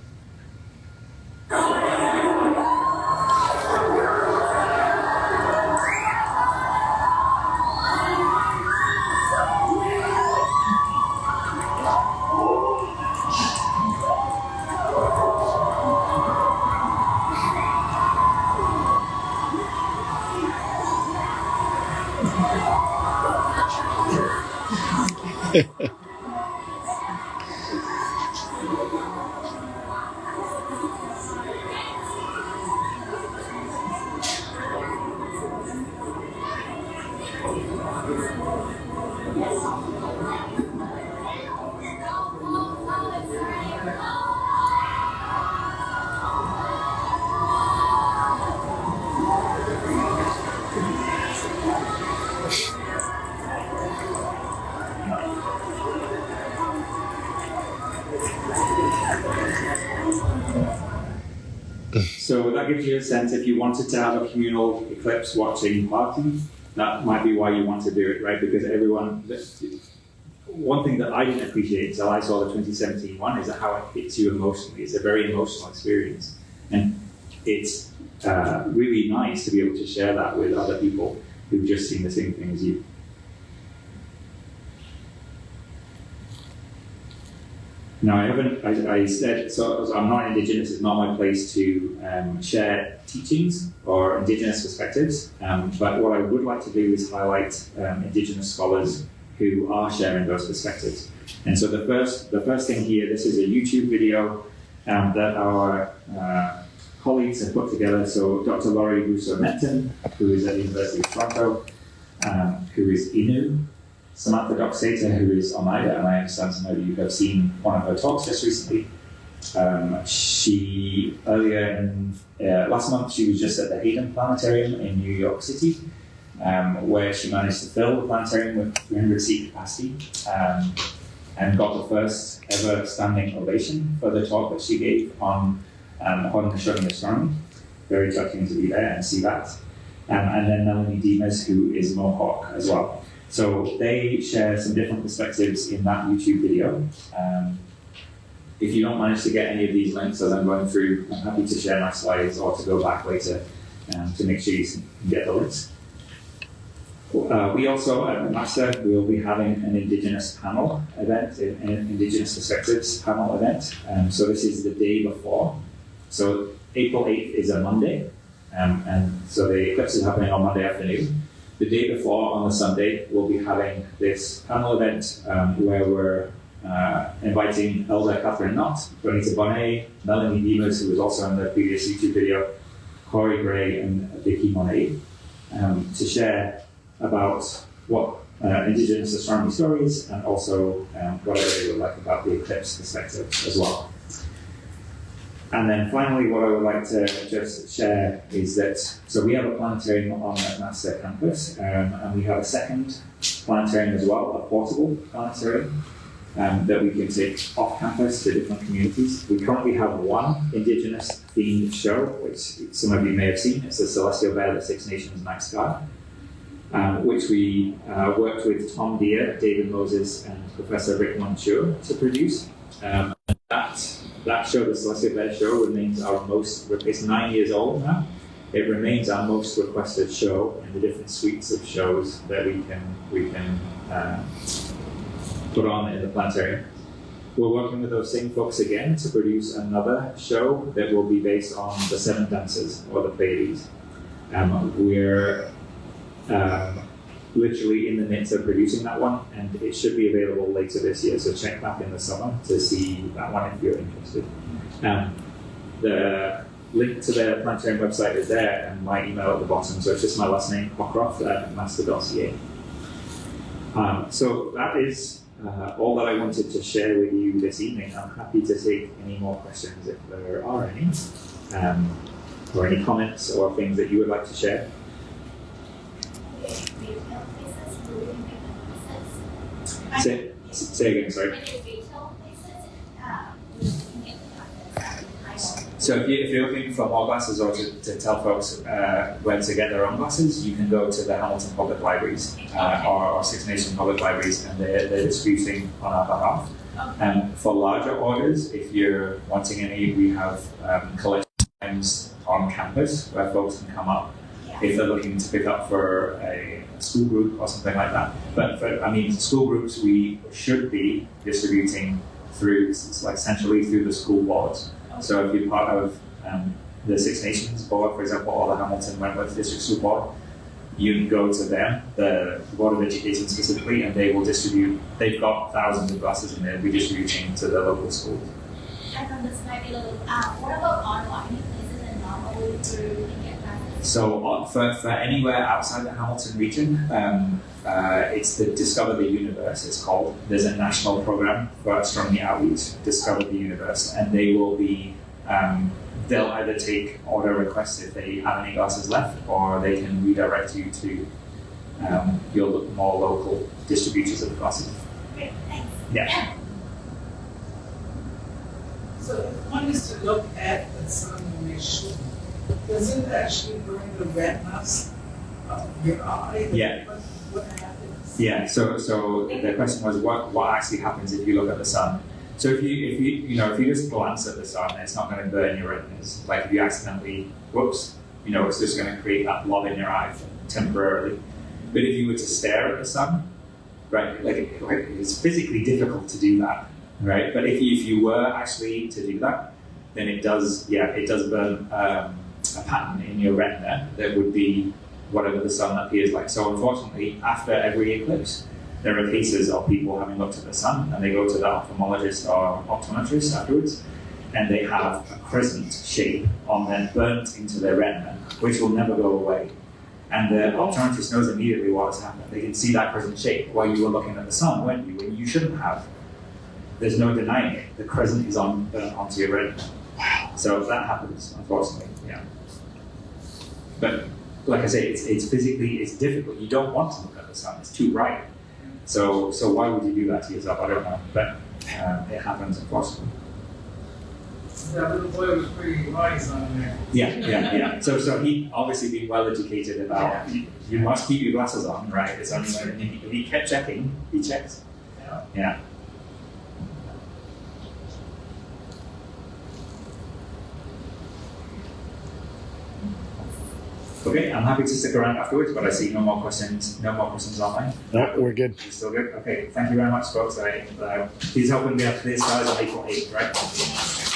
So that gives you a sense, if you wanted to have a communal eclipse watching party, that might be why you want to do it, right? Because everyone, one thing that I didn't appreciate until I saw the 2017 one is how it hits you emotionally. It's a very emotional experience. And it's really nice to be able to share that with other people who've just seen the same thing as you. Now, I said, so I'm not Indigenous, it's not my place to share teachings or Indigenous perspectives, but what I would like to do is highlight Indigenous scholars who are sharing those perspectives. And so the first thing here, this is a YouTube video that our colleagues have put together. So Dr. Laurie Russo-Menton, who is at the University of Toronto, who is Innu, Samantha Doxata, who is Oneida, and I understand some of you have seen one of her talks just recently. She, earlier in last month, she was just at the Hayden Planetarium in New York City, where she managed to fill the planetarium with 300 seat capacity, and got the first ever standing ovation for the talk that she gave on Haudenosaunee astronomy. Very touching to be there and see that. And then Melanie Demas, who is Mohawk as well. So they share some different perspectives in that YouTube video. If you don't manage to get any of these links as I'm going through, I'm happy to share my slides or to go back later to make sure you can get the links. We also at MASA will be having an Indigenous panel event, an Indigenous Perspectives panel event. So this is the day before. So April 8th is a Monday, and so the eclipse is happening on Monday afternoon. The day before, on the Sunday, we'll be having this panel event where we're inviting Elder Catherine Knott, Bonita Bonet, Melanie Demas, who was also in the previous YouTube video, Corey Gray, and Vicky Monet, to share about what Indigenous astronomy stories and also whatever they would like about the eclipse perspective as well. And then finally, what I would like to just share is that, so we have a planetarium on the NASA campus, and we have a second planetarium as well, a portable planetarium that we can take off campus to different communities. We currently have one Indigenous themed show, which some of you may have seen. It's the Celestial Bear, the Six Nations Night Sky, which we worked with Tom Deere, David Moses, and Professor Rick Monchur to produce. That show, the Celestial Bear show, remains our most, it's 9 years old now. It remains our most requested show in the different suites of shows that we can put on in the planetarium. We're working with those same folks again to produce another show that will be based on the Seven Dances, or the Pleiades. We're literally in the midst of producing that one, and it should be available later this year, so check back in the summer to see that one if you're interested. The link to the planetarium website is there, and my email at the bottom, so it's just my last name, Cockcroft@master.ca. So that is all that I wanted to share with you this evening. I'm happy to take any more questions if there are any. or any comments or things that you would like to share. Retail places, where we can get the glasses. Say again, sorry. Retail places, we can get the glasses. So if you're looking for more glasses or to tell folks where to get their own glasses, you can go to the Hamilton Public Libraries or Six Nations Public Libraries, and they're distributing on our behalf. For larger orders, if you're wanting any, we have collection times on campus where folks can come up if they're looking to pick up for a school group or something like that. But for, school groups, we should be distributing through, like centrally through the school boards. So if you're part of the Six Nations board, for example, or the Hamilton Wentworth District School Board, you can go to them, the Board of Education specifically, and they will distribute. They've got thousands of glasses, and they'll be distributing to the local schools. I know this might be a little. What about online? Is it normally through you can get glasses? So for anywhere outside the Hamilton region, it's the Discover the Universe, it's called. There's a national program for astronomy outreach, Discover the Universe, and they will be, they'll either take order requests if they have any glasses left, or they can redirect you to your more local distributors of glasses. Great, thanks. Yeah. So if one is to look at the sun when they should, does it actually bring the retinas of your eye? Yeah. What happens? Yeah. So the question was, what actually happens if you look at the sun? So if you just glance at the sun, it's not going to burn your retinas. Like if you accidentally, whoops, it's just going to create that blob in your eye temporarily. But if you were to stare at the sun, right, it's physically difficult to do that, right? But if you were actually to do that, then it does burn a pattern in your retina that would be whatever the sun appears like. So unfortunately, after every eclipse, there are cases of people having looked at the sun and they go to the ophthalmologist or optometrist afterwards, and they have a crescent shape on them burnt into their retina, which will never go away. And the optometrist knows immediately what has happened. They can see that crescent shape while you were looking at the sun, weren't you? When you shouldn't have. There's no denying it. The crescent is onto your retina. So that happens, unfortunately. Yeah. But like I say, it's physically difficult. You don't want to look at the sun. It's too bright. So why would you do that to yourself? I don't know. But it happens, unfortunately. That little boy was pretty wise on there. Yeah. So he obviously been well educated about you must keep your glasses on, right? It's only when he kept checking, he checked. Yeah. Okay, I'm happy to stick around afterwards, but I see no more questions online. No, we're good. You're still good? Okay, thank you very much, folks. Please help me up to this, guys, on April 8th, right?